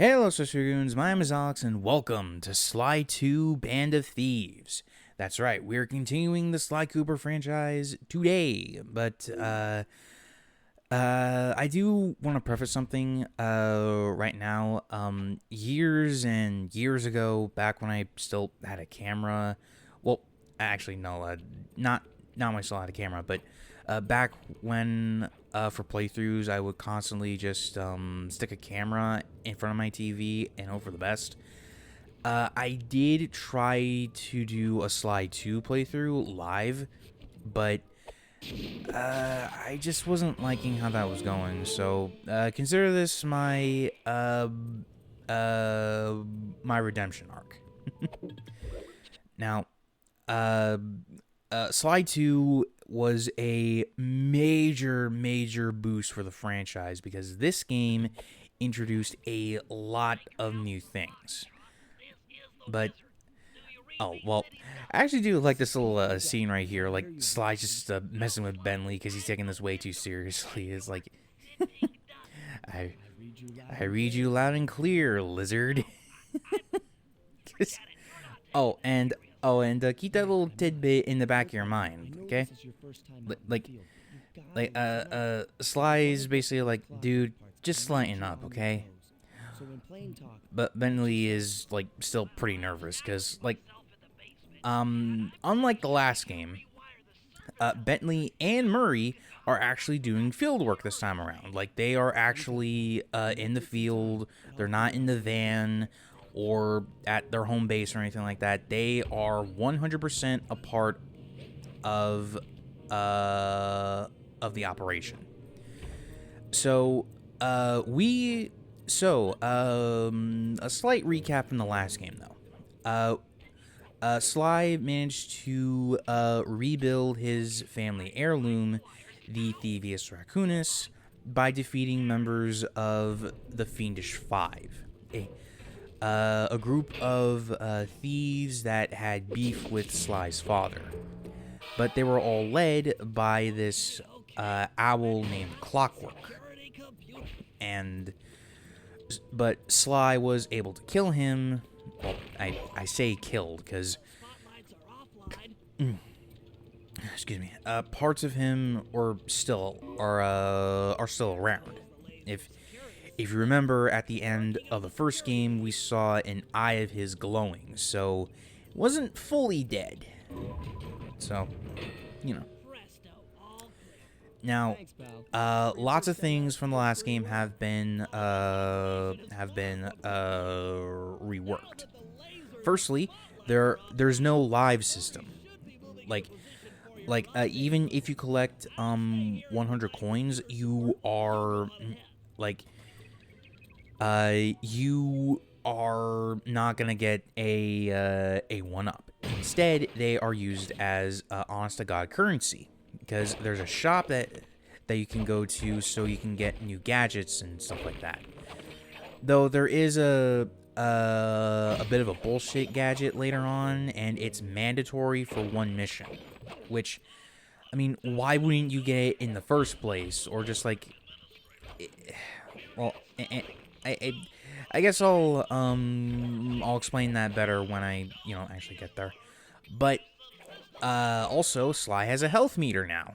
Hello, Sister Goons. My name is Alex, and welcome to Sly 2 Band of Thieves. That's right, we're continuing the Sly Cooper franchise today, but, I do want to preface something, right now. Years and years ago, back when I still had a camera, well, actually, no, not when I still had a camera, but, back when, for playthroughs, I would constantly just, stick a camera in front of my TV and hope for the best. I did try to do a Sly 2 playthrough live, but I just wasn't liking how that was going. So consider this my redemption arc. Now, Sly 2 was a major boost for the franchise because this game introduced a lot of new things. But oh well, I actually do like this little scene right here. Like Sly's just messing with Bentley because he's taking this way too seriously. It's like, I read you loud and clear, lizard. and keep that little tidbit in the back of your mind, okay? Sly's basically like, dude, just lighten up, okay? But Bentley is like still pretty nervous because unlike the last game, Bentley and Murray are actually doing field work this time around. Like they are actually in the field. They're not in the van or at their home base or anything like that. They are 100% a part of the operation. So a slight recap from the last game, though. Sly managed to rebuild his family heirloom, the Thieves Raccoonus, by defeating members of the Fiendish Five, a group of thieves that had beef with Sly's father. But they were all led by this owl named Clockwerk. But Sly was able to kill him. Well, I say killed because excuse me. Parts of him are still around. If you remember, at the end of the first game, we saw an eye of his glowing, so it wasn't fully dead. So, you know. Now, lots of things from the last game have been reworked. Firstly, there's no live system. Even if you collect 100 coins, you are not gonna get a 1-up. Instead, they are used as honest to god currency. Because there's a shop that you can go to so you can get new gadgets and stuff like that. Though there is a bit of a bullshit gadget later on, and it's mandatory for one mission. Which, I mean, why wouldn't you get it in the first place? Or just like, well, I guess I'll explain that better when I actually get there. But also, Sly has a health meter now.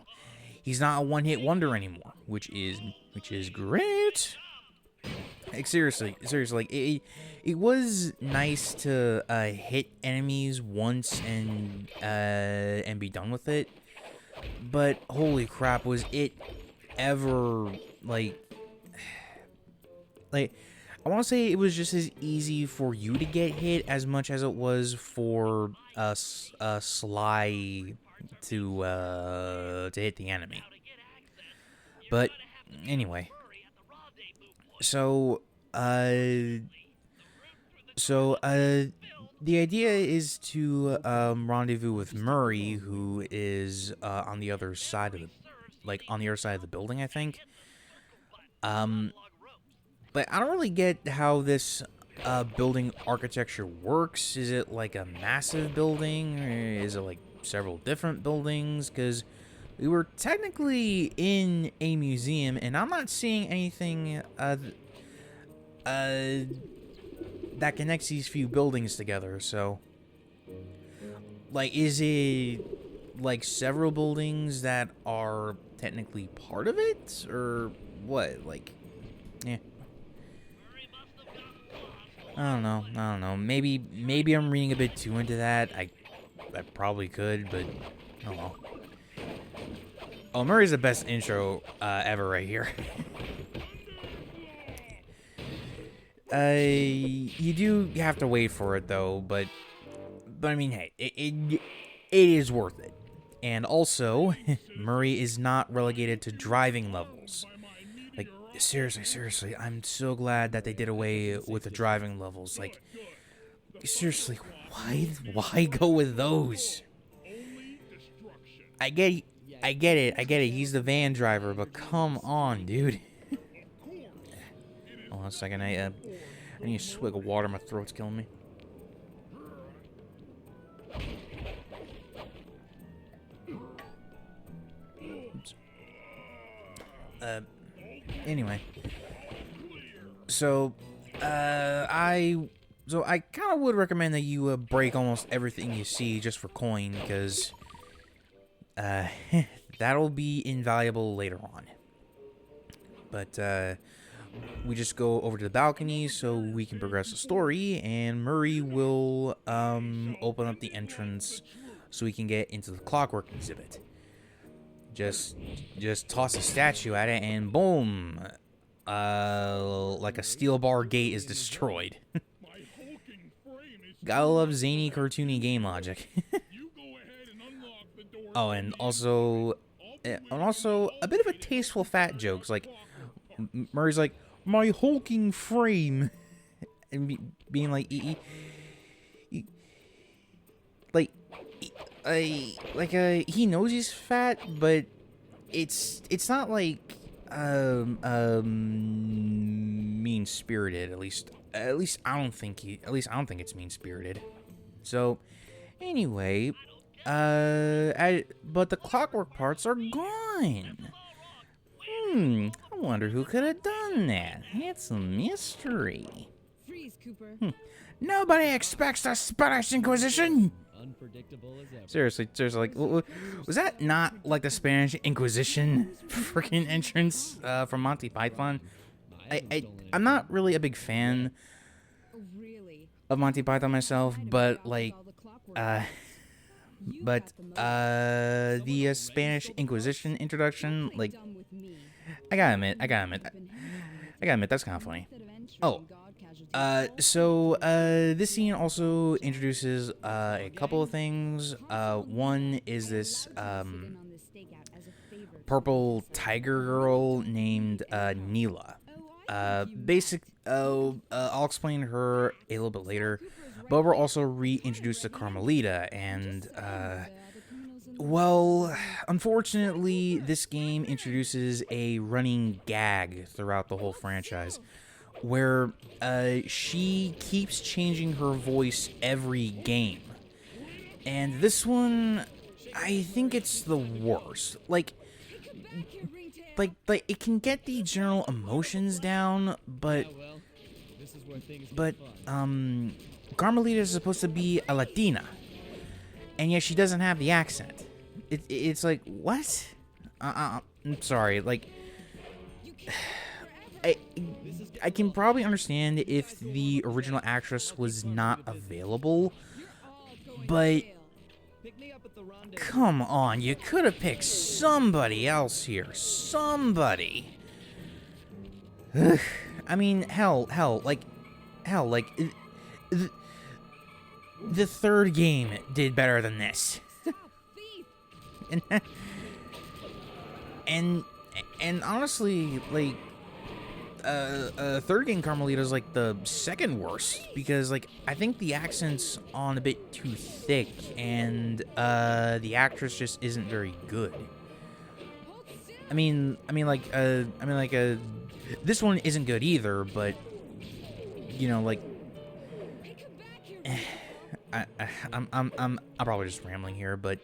He's not a one-hit wonder anymore, which is great. Like seriously, like it was nice to hit enemies once and be done with it. But holy crap, was it ever like I want to say it was just as easy for you to get hit as much as it was for Sly to hit the enemy. But anyway, so the idea is to rendezvous with Murray, who is on the other side of the building, I think. But I don't really get how this building architecture works. Is it like a massive building, or is it like several different buildings? Because we were technically in a museum, and I'm not seeing anything that connects these few buildings together. So, like, is it like several buildings that are technically part of it, or what? Like, yeah. I don't know. Maybe I'm reading a bit too into that. I probably could, but oh well. Oh, Murray's the best intro ever right here. You do have to wait for it though, but I mean, hey, it is worth it. And also, Murray is not relegated to driving levels. Like, seriously, I'm so glad that they did away with the driving levels. Like, seriously, why go with those? I get it. He's the van driver, but come on, dude. Hold on a second. I need a swig of water. My throat's killing me. Oops. Anyway. So, I kind of would recommend that you break almost everything you see just for coin, because that'll be invaluable later on. But we just go over to the balcony so we can progress the story, and Murray will open up the entrance so we can get into the Clockwerk exhibit. Just toss a statue at it, and boom, like a steel bar gate is destroyed. Gotta love zany, cartoony game logic. Oh, and also a bit of a tasteful fat jokes. Like, Murray's like, my hulking frame, and being like, he knows he's fat, but it's not like mean spirited. At least I don't think it's mean spirited. So anyway, but the Clockwerk parts are gone. I wonder who could have done that. It's a mystery. Freeze, Cooper. Nobody expects the Spanish Inquisition. Unpredictable as ever. Seriously, like, was that not like the Spanish Inquisition freaking entrance from Monty Python? I'm not really a big fan of Monty Python myself, but like, the Spanish Inquisition introduction, like, I gotta admit, that's kind of funny. Oh, so this scene also introduces a couple of things. One is this purple tiger girl named Neyla. I'll explain her a little bit later, but we're also reintroduced to Carmaleta, and well, unfortunately, this game introduces a running gag throughout the whole franchise, where she keeps changing her voice every game. And this one, I think it's the worst. Like it can get the general emotions down, but Carmelita is supposed to be a Latina, and yet she doesn't have the accent. It's like, what? I'm sorry, like, I can probably understand if the original actress was not available, but come on, you could have picked somebody else here. Somebody. Ugh. I mean, hell, like, the third game did better than this. and honestly, like, third game Carmelita is like the second worst, because like I think the accent's on a bit too thick, and the actress just isn't very good. I mean this one isn't good either, but you know, like, I'm probably just rambling here, but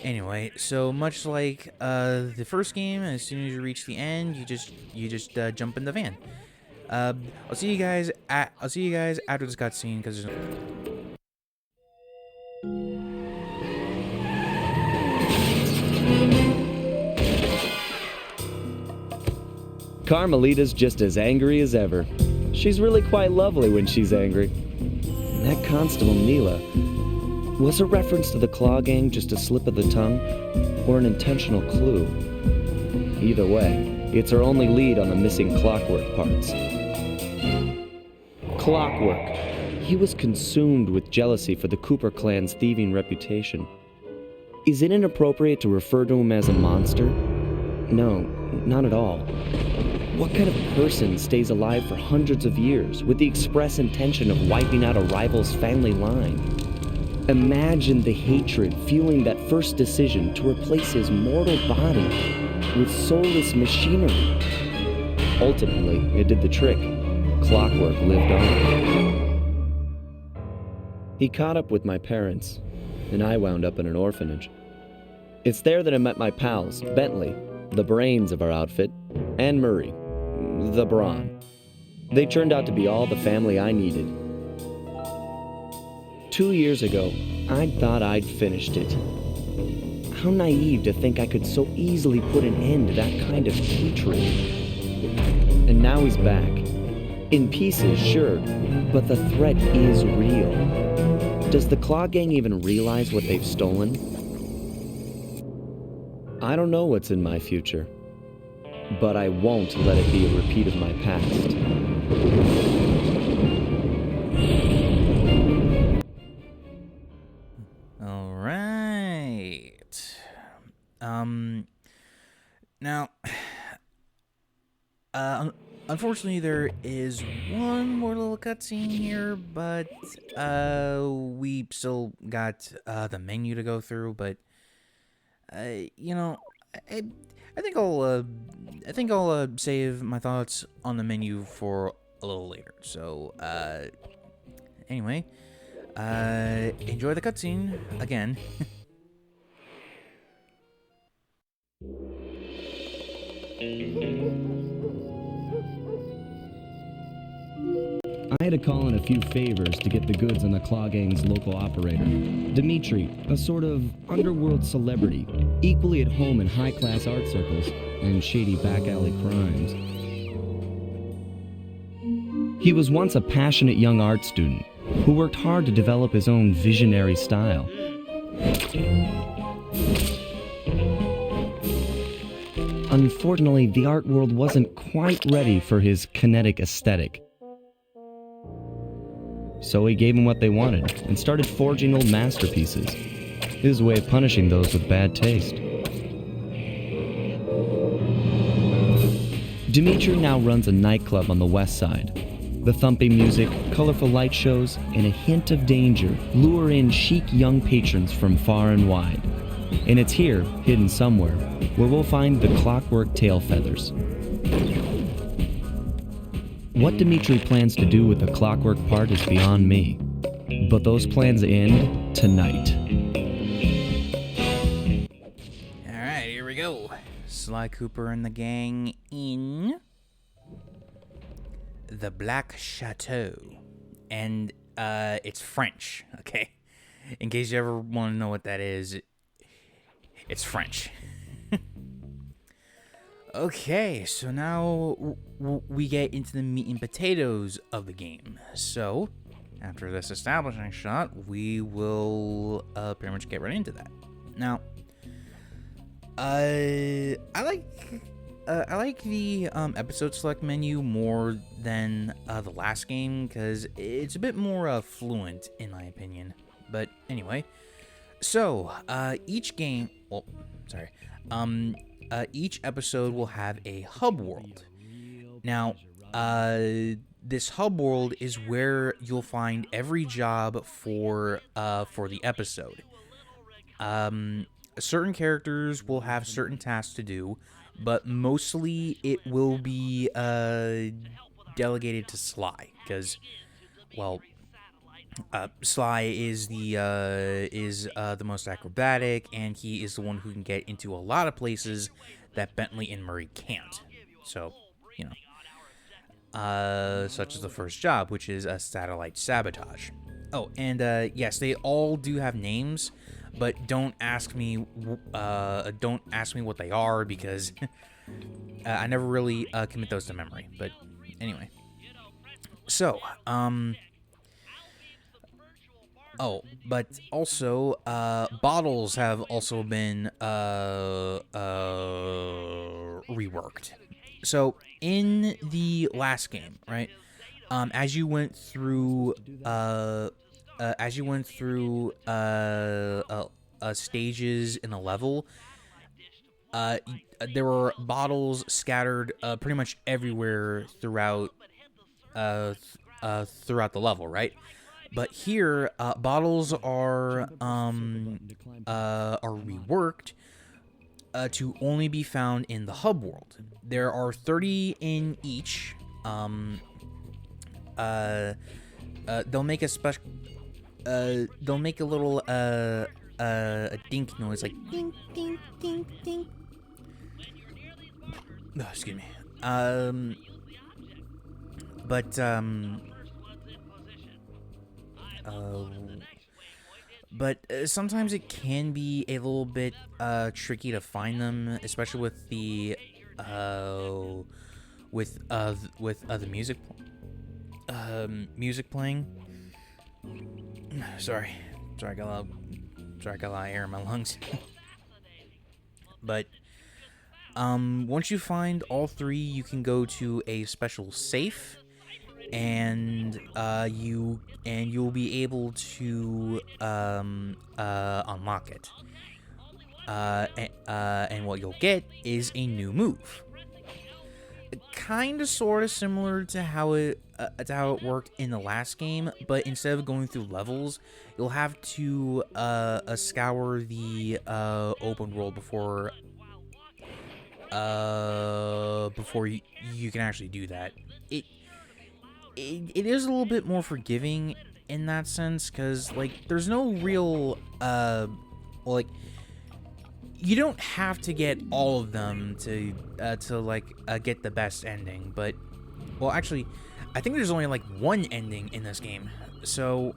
anyway, so much like the first game, as soon as you reach the end, you just jump in the van. I'll see you guys after this cutscene because there's Carmeleta's just as angry as ever. She's really quite lovely when she's angry. And that Constable Neyla, was a reference to the Claw Gang just a slip of the tongue, or an intentional clue? Either way, it's our only lead on the missing Clockwerk parts. Clockwerk. He was consumed with jealousy for the Cooper clan's thieving reputation. Is it inappropriate to refer to him as a monster? No, not at all. What kind of person stays alive for hundreds of years with the express intention of wiping out a rival's family line? Imagine the hatred fueling that first decision to replace his mortal body with soulless machinery. Ultimately, it did the trick. Clockwerk lived on. He caught up with my parents, and I wound up in an orphanage. It's there that I met my pals, Bentley, the brains of our outfit, and Murray, the brawn. They turned out to be all the family I needed. 2 years ago, I thought I'd finished it. How naive to think I could so easily put an end to that kind of hatred. And now he's back. In pieces, sure, but the threat is real. Does the Claw Gang even realize what they've stolen? I don't know what's in my future, but I won't let it be a repeat of my past. all right. Now, unfortunately, there is one more little cutscene here, but we still got the menu to go through. But you know, I think I'll save my thoughts on the menu for a little later. So anyway, enjoy the cutscene again. I had to call in a few favors to get the goods on the Claw Gang's local operator, Dimitri, a sort of underworld celebrity, equally at home in high-class art circles and shady back-alley crimes. He was once a passionate young art student who worked hard to develop his own visionary style. Unfortunately, the art world wasn't quite ready for his kinetic aesthetic. So he gave them what they wanted and started forging old masterpieces. His way of punishing those with bad taste. Dimitri now runs a nightclub on the west side. The thumping music, colorful light shows, and a hint of danger lure in chic young patrons from far and wide. And it's here, hidden somewhere, where we'll find the Clockwerk tail feathers. What Dimitri plans to do with the Clockwerk part is beyond me. But those plans end tonight. Alright, here we go. Sly Cooper and the gang in the Black Chateau. And it's French, okay? In case you ever want to know what that is, it's French. Okay, so now we get into the meat and potatoes of the game. So, after this establishing shot, we will pretty much get right into that. Now, I like the episode select menu more than the last game because it's a bit more fluent in my opinion. But anyway, so each game, each episode will have a hub world. Now, this hub world is where you'll find every job for the episode. Certain characters will have certain tasks to do, but mostly it will be delegated to Sly because, well, Sly is the most acrobatic, and he is the one who can get into a lot of places that Bentley and Murray can't. So, you know. such as the first job, which is a satellite sabotage. Oh, and yes, they all do have names, but don't ask me what they are because I never really commit those to memory. But anyway, so oh, but also bottles have also been reworked. So in the last game, right? As you went through stages in a level, there were bottles scattered pretty much everywhere throughout the level, right? But here, bottles are reworked to only be found in the hub world. There are 30 in each. They'll make a special. They'll make a little a dink noise, like dink dink dink dink. Oh, excuse me. But sometimes it can be a little bit tricky to find them, especially with the music playing. Sorry, I got a lot of air in my lungs. But once you find all 3, you can go to a special safe, and you'll be able to unlock it. And what you'll get is a new move. Kind of, sort of similar to how it worked in the last game, but instead of going through levels, you'll have to scour the open world before you can actually do that. It is a little bit more forgiving in that sense, because like there's no real you don't have to get all of them to get the best ending, but well, actually, I think there's only like one ending in this game, so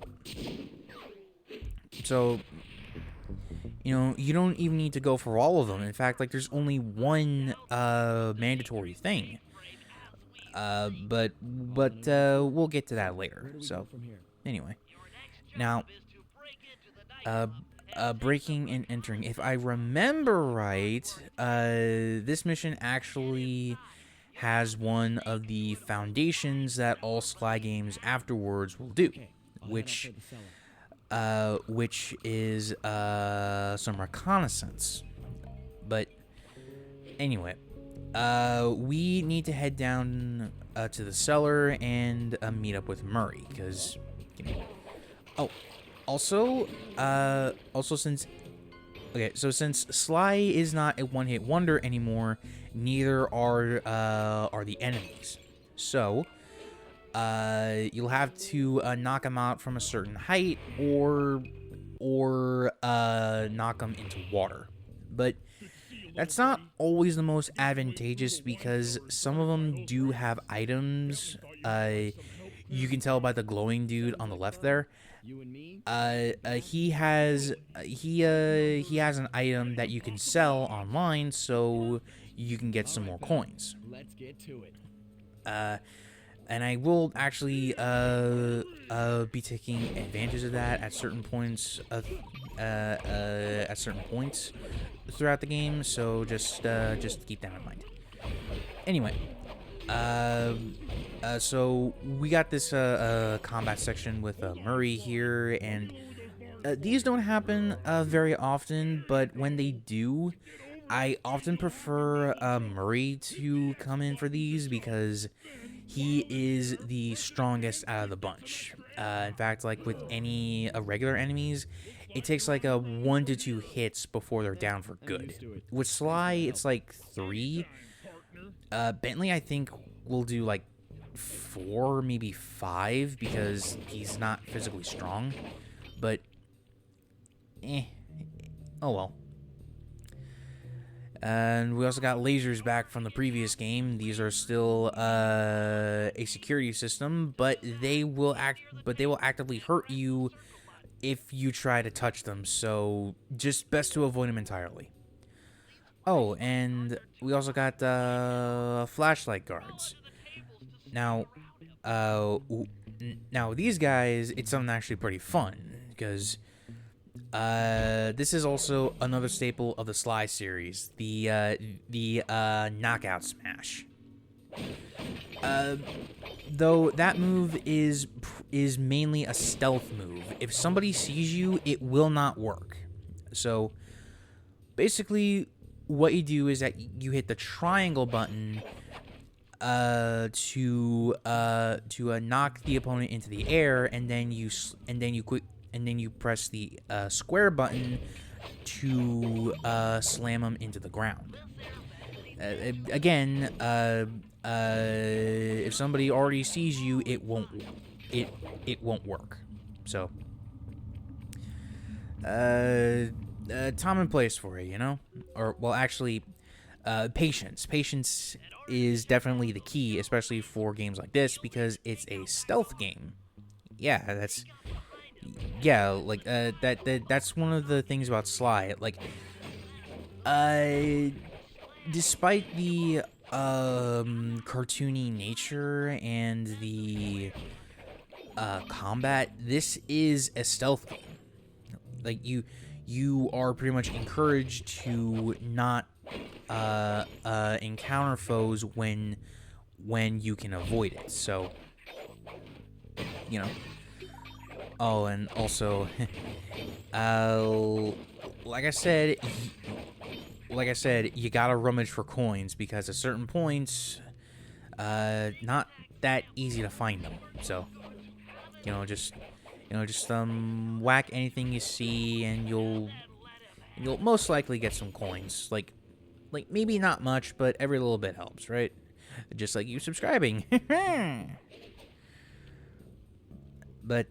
you know, you don't even need to go for all of them. In fact, like there's only one mandatory thing. But we'll get to that later. So anyway, now breaking and entering. If I remember right, this mission actually has one of the foundations that all Sly games afterwards will do, which is some reconnaissance. But anyway, we need to head down to the cellar and meet up with Murray, because also since Sly is not a one-hit wonder anymore, neither are the enemies. So you'll have to knock them out from a certain height, or knock them into water. But that's not always the most advantageous, because some of them do have items. You can tell by the glowing dude on the left there. He has an item that you can sell online, so you can get some more coins. Let's get to it. And I will actually be taking advantage of that at certain points throughout the game. So just keep that in mind. Anyway, so we got this combat section with Murray here, and these don't happen very often, but when they do, I often prefer Murray to come in for these, because he is the strongest out of the bunch. In fact, like with any regular enemies, it takes like a 1 to 2 hits before they're down for good. With Sly, it's like 3. Bentley, I think, will do like 4, maybe 5, because he's not physically strong. But, oh well. And we also got lasers back from the previous game. These are still a security system, but they will actively hurt you if you try to touch them. So just best to avoid them entirely. Oh, and we also got flashlight guards. Now, now these guys, it's something actually pretty fun because this is also another staple of the Sly series, the knockout smash. Though that move is mainly a stealth move. If somebody sees you, it will not work. So basically, what you do is that you hit the triangle button to knock the opponent into the air, and then you press the square button to slam them into the ground. Again, if somebody already sees you, it won't work. So, time and place for it, you know? Or, well, actually, patience. Patience is definitely the key, especially for games like this, because it's a stealth game. Yeah, that's one of the things about Sly. Like, despite the cartoony nature and the combat, this is a stealth game. Like, you are pretty much encouraged to not encounter foes when you can avoid it. So, you know. Oh, and also, like I said, you gotta rummage for coins because at certain points, not that easy to find them. So, just whack anything you see, and you'll most likely get some coins. Like maybe not much, but every little bit helps, right? Just like you subscribing. But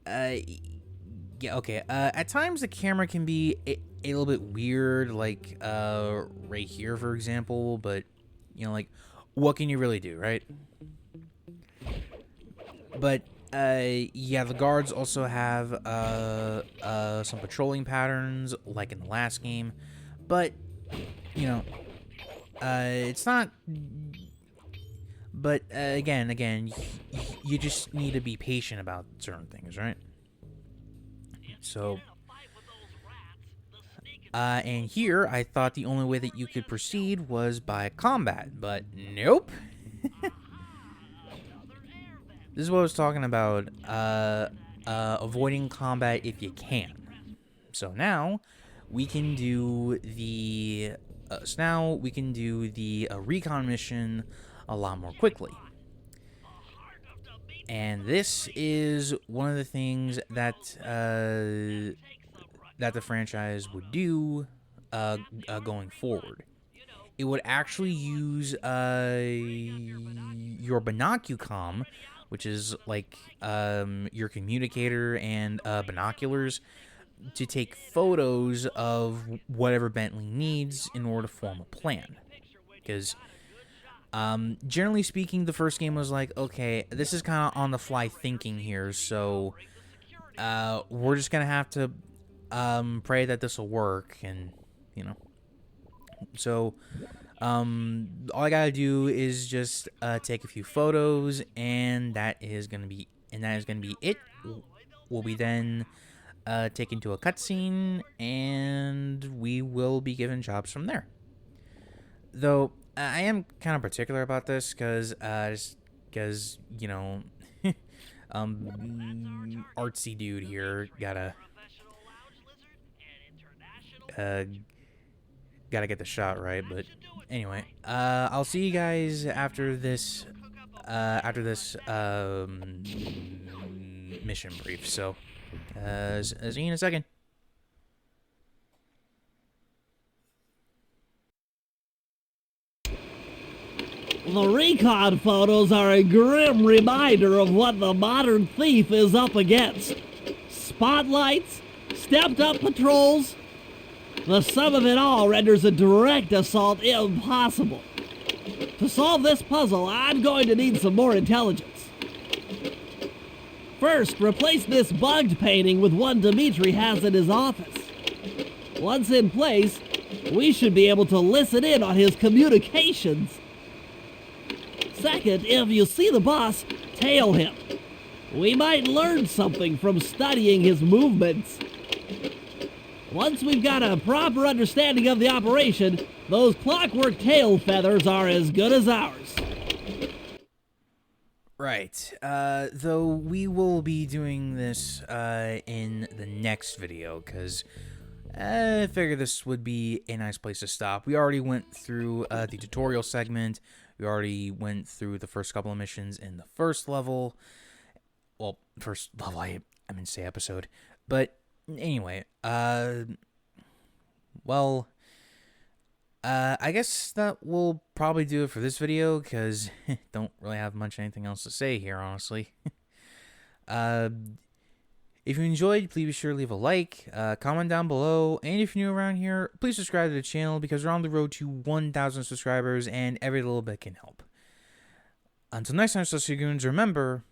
yeah, okay. At times the camera can be a little bit weird, like right here, for example. But like, what can you really do, right? But yeah, the guards also have some patrolling patterns, like in the last game. But it's not. But again, you just need to be patient about certain things, right? So, and here I thought the only way that you could proceed was by combat, but nope. This is what I was talking about, avoiding combat if you can. So now we can do the recon mission a lot more quickly. And this is one of the things that the franchise would do going forward. It would actually use your binocucom, which is like your communicator and binoculars, to take photos of whatever Bentley needs in order to form a plan. Because generally speaking, the first game was like, okay, this is kind of on the fly thinking here, so we're just gonna have to pray that this will work, and so all I gotta do is just take a few photos, and that is gonna be it. We'll be then taken to a cutscene, and we will be given jobs from there. Though I am kind of particular about this because artsy dude here gotta get the shot right. But anyway, I'll see you guys after this mission brief. So see you in a second. The recon photos are a grim reminder of what the modern thief is up against. Spotlights, stepped-up patrols, The sum of it all renders a direct assault impossible. To solve this puzzle, I'm going to need some more intelligence. First, replace this bugged painting with one Dimitri has in his office. Once in place, we should be able to listen in on his communications. Second, if you see the boss, tail him. We might learn something from studying his movements. Once we've got a proper understanding of the operation, those Clockwerk tail feathers are as good as ours. Right. Though we will be doing this in the next video, because I figured this would be a nice place to stop. We already went through the tutorial segment. We already went through the first couple of missions in the first level. Well, first level, I mean, say episode. But anyway, well, I guess that will probably do it for this video, because don't really have much anything else to say here, honestly. If you enjoyed, please be sure to leave a like, comment down below, and if you're new around here, please subscribe to the channel, because we're on the road to 1,000 subscribers, and every little bit can help. Until next time, Goons, remember,